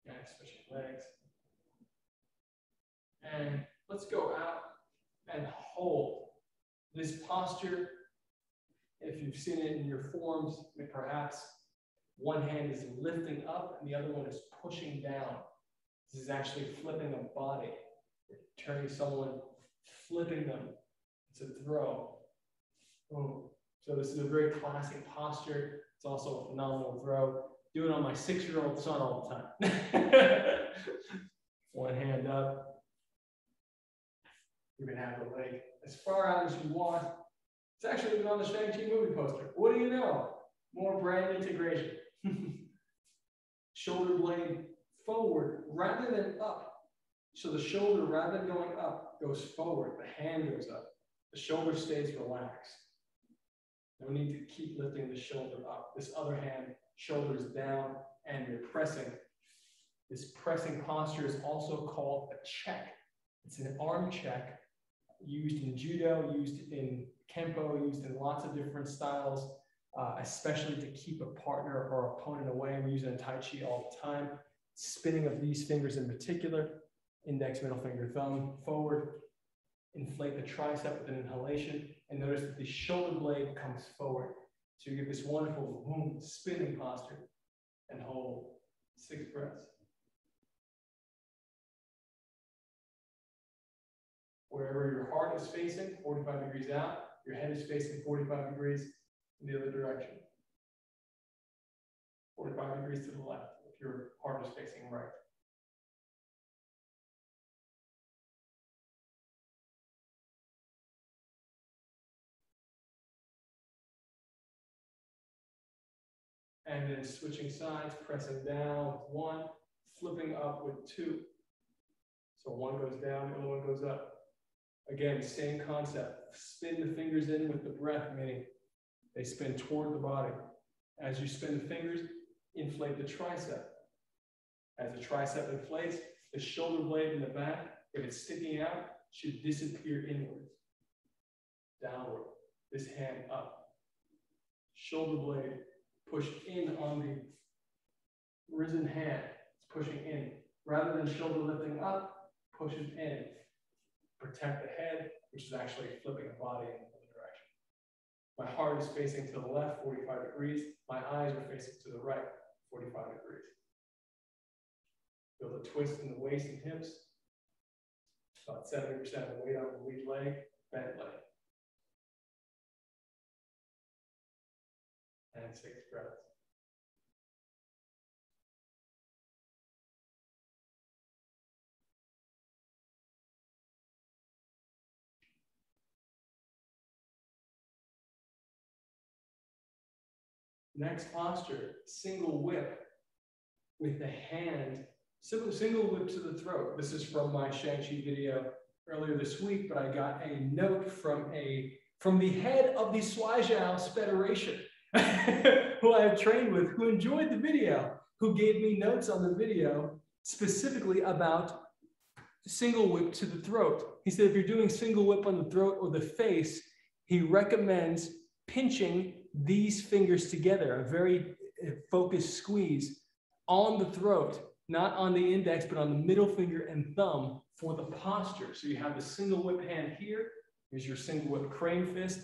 And switching legs. And let's go out and hold this posture. If you've seen it in your forms, perhaps one hand is lifting up and the other one is pushing down. This is actually flipping a body. You're turning someone, flipping them. It's a throw. Boom. So this is a very classic posture. It's also a phenomenal throw. Do it on my 6-year-old son all the time. One hand up. You can have the leg as far out as you want. It's actually even on the Shang-Chi movie poster. What do you know? More brand integration. Shoulder blade forward rather than up. So the shoulder, rather than going up, goes forward. The hand goes up. The shoulder stays relaxed. No need to keep lifting the shoulder up. This other hand, shoulders down, and you're pressing. This pressing posture is also called a check. It's an arm check used in judo, used in kempo, used in lots of different styles, especially to keep a partner or opponent away. We use it in Tai Chi all the time. Spinning of these fingers in particular, index, middle finger, thumb, forward. Inflate the tricep with an inhalation, and notice that the shoulder blade comes forward. So you get this wonderful boom, spinning posture, and hold 6 breaths. Wherever your heart is facing, 45 degrees out, your head is facing 45 degrees in the other direction. 45 degrees to the left if your heart is facing right. And then switching sides, pressing down with 1, flipping up with 2. So one goes down, the other one goes up. Again, same concept. Spin the fingers in with the breath, meaning they spin toward the body. As you spin the fingers, inflate the tricep. As the tricep inflates, the shoulder blade in the back, if it's sticking out, should disappear inwards. Downward. This hand up. Shoulder blade pushed in on the risen hand. It's pushing in. Rather than shoulder lifting up, pushes in. Protect the head, which is actually flipping the body in the other direction. My heart is facing to the left, 45 degrees. My eyes are facing to the right, 45 degrees. Feel the twist in the waist and hips. About 70% of the weight on the lead leg, bent leg. And 6 breaths. Next posture, single whip with the hand, single whip to the throat. This is from my Shang-Chi video earlier this week, but I got a note from the head of the Swajiaos Federation, who I have trained with, who enjoyed the video, who gave me notes on the video specifically about single whip to the throat. He said if you're doing single whip on the throat or the face, he recommends pinching these fingers together, a very focused squeeze on the throat, not on the index, but on the middle finger and thumb for the posture. So you have the single whip hand here. Here's your single whip crane fist,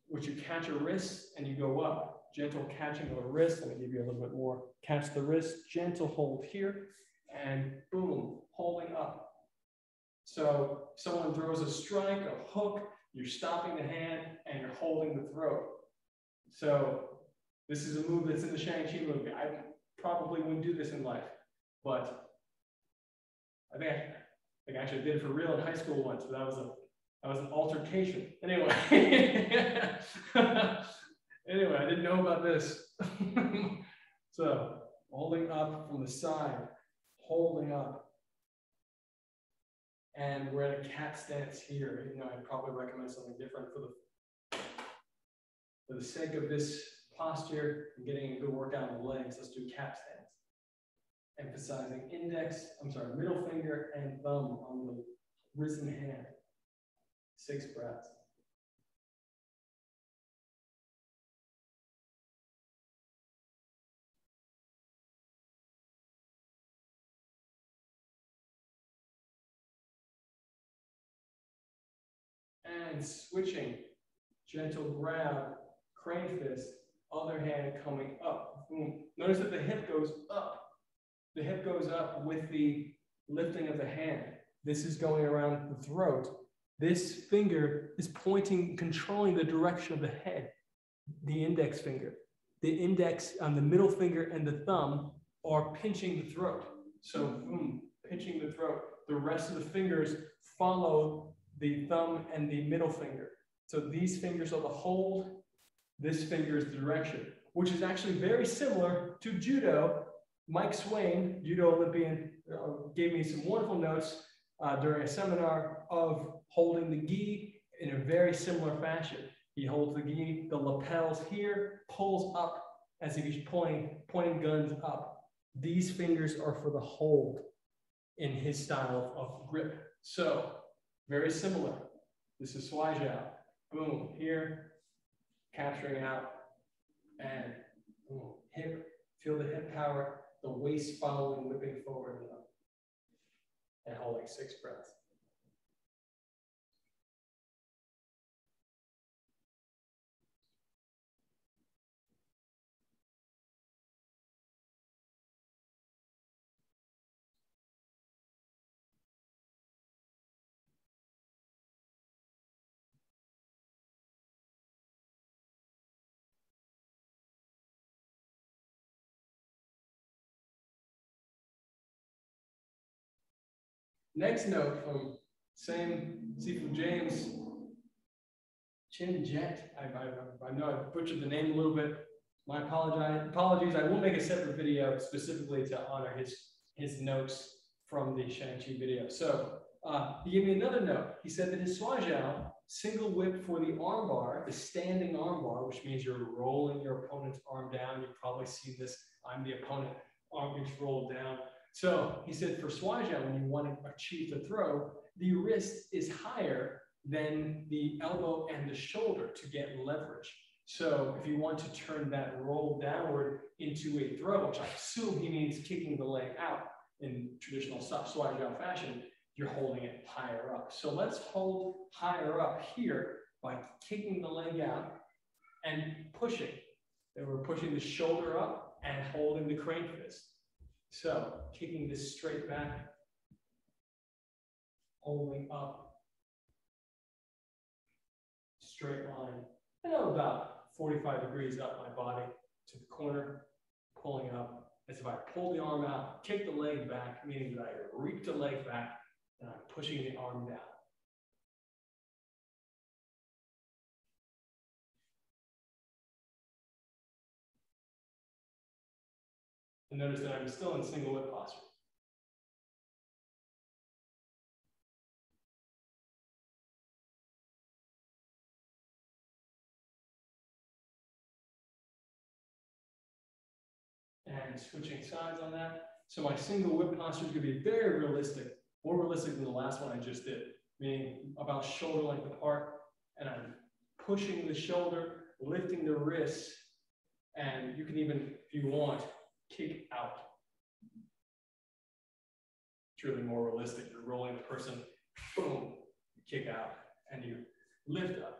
which you catch a wrist and you go up. Gentle catching of a wrist. Let me give you a little bit more. Catch the wrist, gentle hold here, and boom, holding up. So someone throws a strike, a hook, you're stopping the hand and you're holding the throat. So this is a move that's in the Shang-Chi movie. I probably wouldn't do this in life, but I think I actually did it for real in high school once, but that was an altercation. Anyway, anyway, I didn't know about this. So holding up from the side, holding up. And we're in a cat stance here. You know, I'd probably recommend something different for the sake of this posture and getting a good workout in the legs. Let's do cat stance. Emphasizing middle finger and thumb on the risen hand. 6 breaths. And switching, gentle grab, crane fist, other hand coming up. Boom. Notice that the hip goes up. The hip goes up with the lifting of the hand. This is going around the throat. This finger is pointing, controlling the direction of the head, the index finger. The index on the middle finger and the thumb are pinching the throat. So boom, pinching the throat. The rest of the fingers follow the thumb and the middle finger. So these fingers are the hold, this finger is the direction, which is actually very similar to judo. Mike Swain, judo Olympian, gave me some wonderful notes during a seminar of holding the gi in a very similar fashion. He holds the gi, the lapels here, pulls up as if he's pointing guns up. These fingers are for the hold in his style of grip. So very similar. This is Swai Jiao. Boom, here, capturing out, and boom, hip, feel the hip power, the waist following, whipping forward and up, and holding 6 breaths. Next note from same Sifu James, Chin Jet. I know I butchered the name a little bit. My apologies. I will make a separate video specifically to honor his notes from the Shang-Chi video. So he gave me another note. He said that his Swai Jiao, single whip for the arm bar, the standing arm bar, which means you're rolling your opponent's arm down. You've probably seen this. I'm the opponent, arm gets rolled down. So he said for Swai Jiao, when you want to achieve the throw, the wrist is higher than the elbow and the shoulder to get leverage. So if you want to turn that roll downward into a throw, which I assume he means kicking the leg out in traditional Swai Jiao fashion, you're holding it higher up. So let's hold higher up here by kicking the leg out and pushing. Then we're pushing the shoulder up and holding the crane fist. So kicking this straight back, holding up, straight line. And I'm about 45 degrees up my body to the corner, pulling up as if I pull the arm out, kick the leg back, meaning that I reach the leg back, and I'm pushing the arm down. And notice that I'm still in single whip posture. And switching sides on that. So my single whip posture is going to be very realistic. more realistic than the last one I just did, meaning about shoulder length apart, and I'm pushing the shoulder, lifting the wrist, and you can even, if you want, kick out. It's really more realistic. You're rolling the person, boom, you kick out, and you lift up.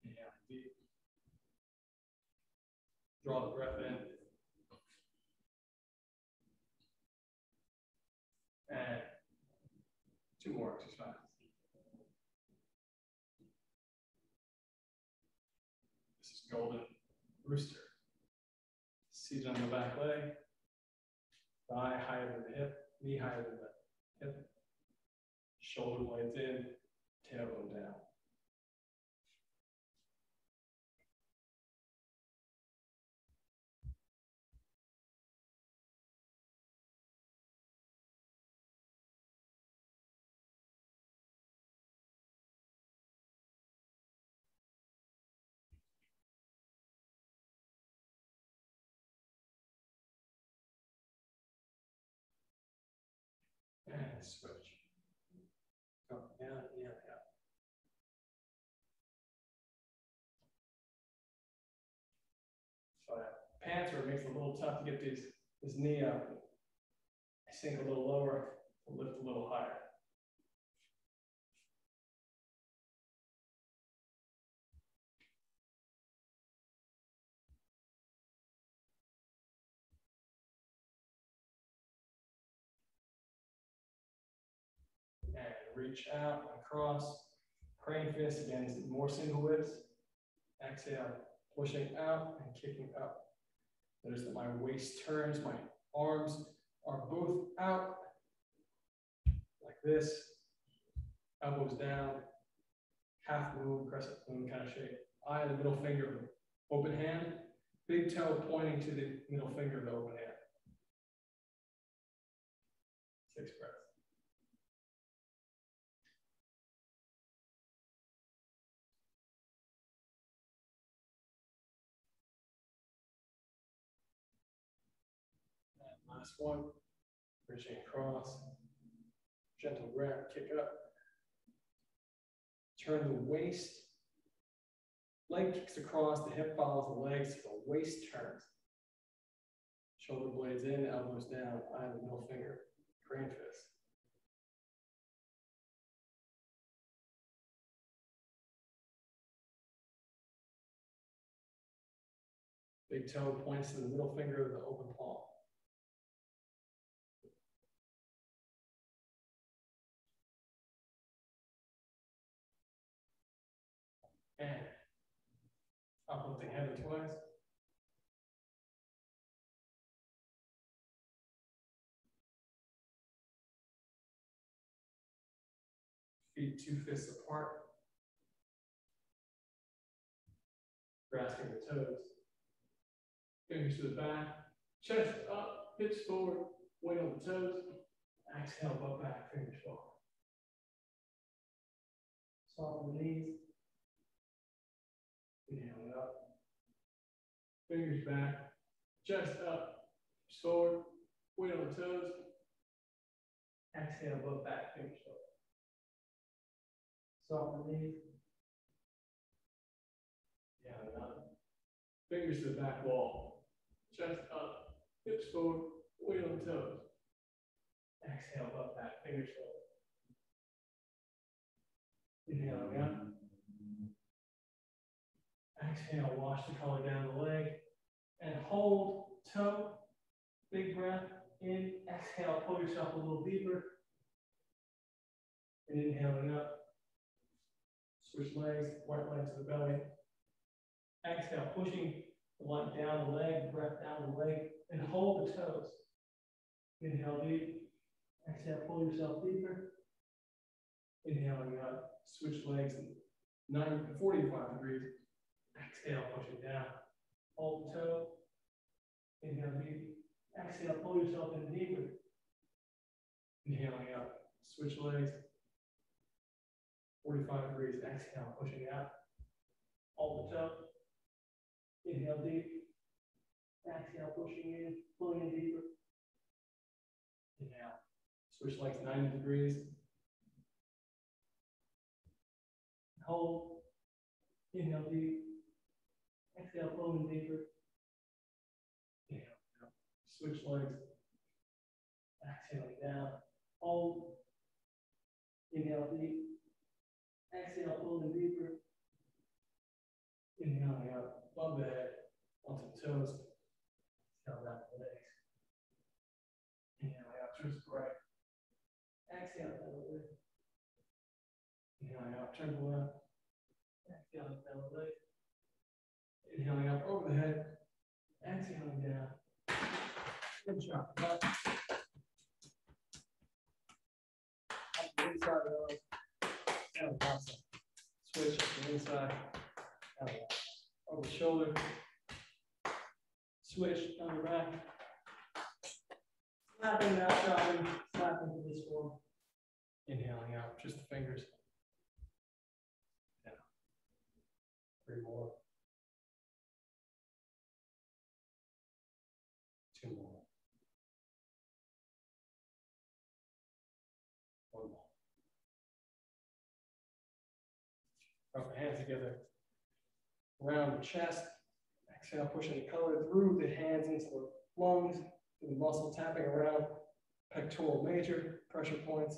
Yeah, deep. Draw the breath in. And 2 more exercises. This is golden rooster. Seated on the back leg. Thigh higher than the hip. Knee higher than the hip. Shoulder blades in. Tailbone down. And switch. Up, down, in, out. So I have pants where it makes it a little tough to get this knee up. I sink a little lower, lift a little higher. And reach out across. Crane fist, again, more single lifts. Exhale, pushing out and kicking up. Notice that my waist turns, my arms are both out, like this. Elbows down, half moon, crescent moon kind of shape. Eye of the middle finger of the open hand. Big toe pointing to the middle finger of the open hand. 6 breaths. And last one. Reaching across. Gentle grab, kick up. Turn the waist. Leg kicks across, the hip follows the legs, so the waist turns. Shoulder blades in, elbows down, eye of the middle finger, crane fist. Big toe points to the middle finger of the open palm. And uplifting head and twice. Feet 2 fists apart. Grasping the toes. Fingers to the back. Chest up, hips forward, weight on the toes. Exhale, butt back, fingers forward. Soften the knees. Inhale it up. Fingers back. Chest up, hips forward, weight on the toes. Exhale, butt back, fingers forward. Soften the knees. Inhale it up. Fingers to the back wall. Chest up, hips forward, weight on the toes. Exhale, butt back, fingers forward. Inhale again. Exhale, wash the color down the leg. And hold, toe, big breath in. Exhale, pull yourself a little deeper. And inhaling up. Switch legs, right leg to the belly. Exhale, pushing the leg down the leg, breath down the leg, and hold the toes. Inhale deep. Exhale, pull yourself deeper. Inhaling up, switch legs, 45 degrees. Exhale, pushing down. Hold the toe. Inhale deep. Exhale, pull yourself in deeper. Inhaling up, switch legs. 45 degrees. Exhale, pushing out. Hold the toe. Inhale deep. Exhale, pushing in, pulling in deeper. Inhale. Switch legs 90 degrees. Hold. Inhale deep. Exhale, pulling in deeper. Inhale. Switch legs. Exhaling down. Hold. Inhale deep. Exhale, pulling deeper. Inhaling up above the head, onto the toes. Exhale down the legs. Inhaling up, twist to the right. Exhale down the leg. Inhaling up, turn to the left. Exhaling down the leg. Inhaling up over the head. Exhaling down. Good job. Up the inside of the leg. And awesome. Switch up the inside. Over the shoulder. Switch on the back. Slapping, not dropping. Slapping to this form. Inhaling out, just the fingers. Down. 3 more. 2 more. 1 more. Rub the hands together. Around the chest. Exhale, pushing the color through the hands into the lungs, to the muscle, tapping around pectoral major, pressure points,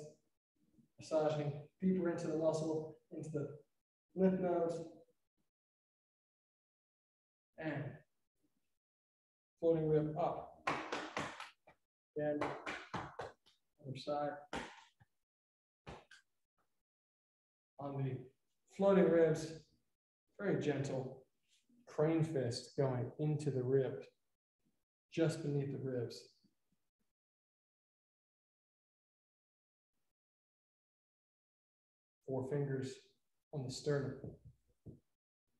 massaging deeper into the muscle, into the lymph nodes, and floating rib up. Again, other side. On the floating ribs, very gentle. Crane fist going into the rib, just beneath the ribs. Four fingers on the sternum.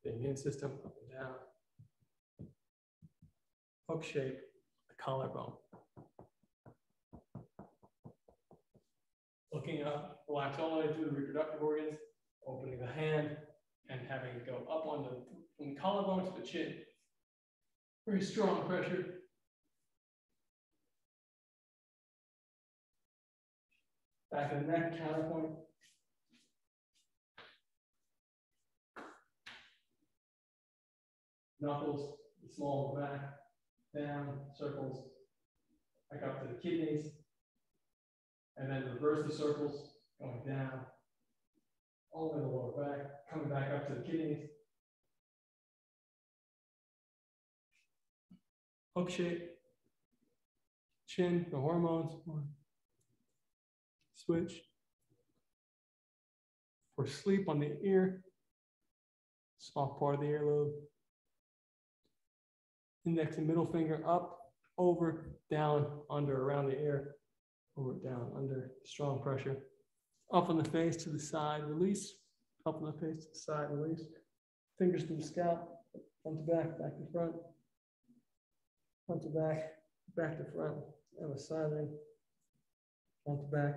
The immune system up and down. Hook shape, the collarbone. Looking up, relax all the way through the reproductive organs, opening the hand and having it go up on from the collarbone to the chin. Very strong pressure. Back of the neck, counterpoint. Knuckles, the small of the back, down, circles, back up to the kidneys. And then reverse the circles, going down, all the way to the lower back, coming back up to the kidneys. Hook shape, chin, the hormones. Switch. For sleep on the ear, soft part of the earlobe. Index and middle finger up, over, down, under, around the ear. Over, down, under, strong pressure. Up on the face to the side, release. Up on the face to the side, release. Fingers to the scalp, front to back, back to front. Front to back, back to front. And massaging. Front to back,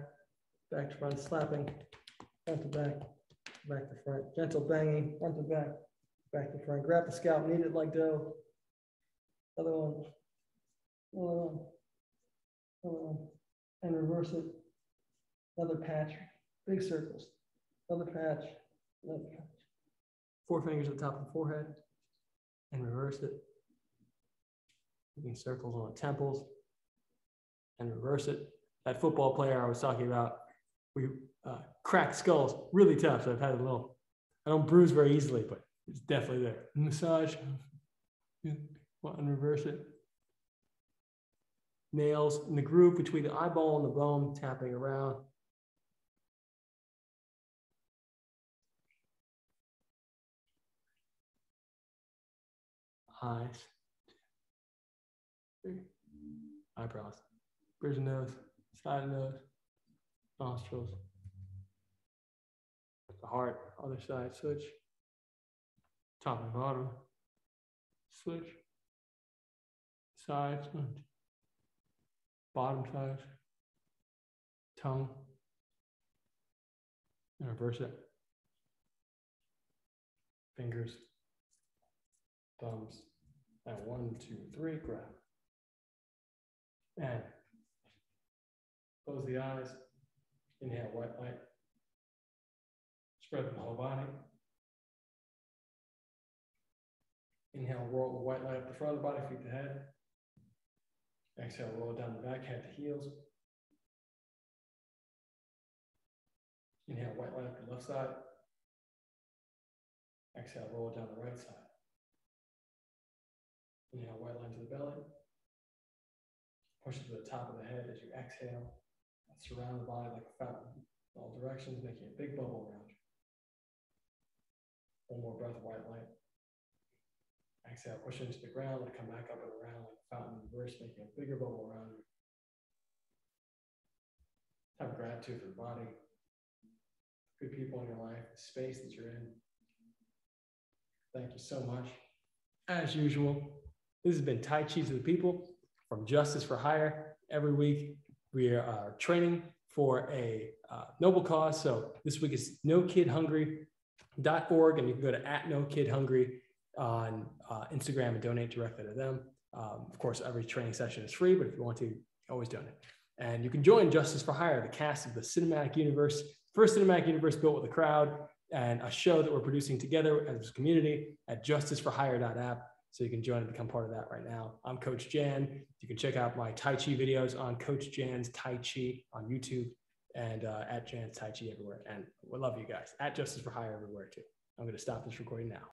back to front, slapping. Front to back, back to front. Gentle banging, front to back, back to front. Grab the scalp, knead it like dough. Other one. Other one. Other one. And reverse it. Another patch. Big circles. Another patch. Another patch. 4 fingers at the top of the forehead. And reverse it. Making circles on the temples. And reverse it. That football player I was talking about, we cracked skulls. Really tough. So I've had a little, I don't bruise very easily, but it's definitely there. Massage. And reverse it. Nails in the groove between the eyeball and the bone, tapping around. Eyes. 3. Eyebrows. Bridge of nose. Side of nose. Nostrils. the heart, other side, switch. Top and bottom, switch. Side, switch. Bottom side, tongue, and reverse it. Fingers, thumbs, and 1, 2, 3, grab. And close the eyes, inhale white light, spread the whole body. Inhale, roll the white light up the front of the body, feet to head. Exhale, roll it down the back, head to heels. Inhale, white light up the left side. Exhale, roll it down the right side. Inhale, white line to the belly. Push it to the top of the head as you exhale. Surround the body like a fountain in all directions, making a big bubble around you. One more breath of white light. Exhale, push it into the ground and come back up and around like a fountain in reverse, making a bigger bubble around you. Have gratitude for the body, good people in your life, the space that you're in. Thank you so much. As usual, this has been Tai Chi to the People from Justice for Hire. Every week we are training for a noble cause. So this week is nokidhungry.org, and you can go to @nokidhungry on Instagram and donate directly to them. Of course, every training session is free, but if you want to, always donate. And you can join Justice for Hire, the cast of the cinematic universe, first cinematic universe built with a crowd, and a show that we're producing together as a community at justiceforhire.app. So you can join and become part of that right now. I'm Coach Jan. You can check out my Tai Chi videos on Coach Jan's Tai Chi on YouTube and at Jan's Tai Chi everywhere. And we love you guys. At Justice for Hire everywhere too. I'm going to stop this recording now.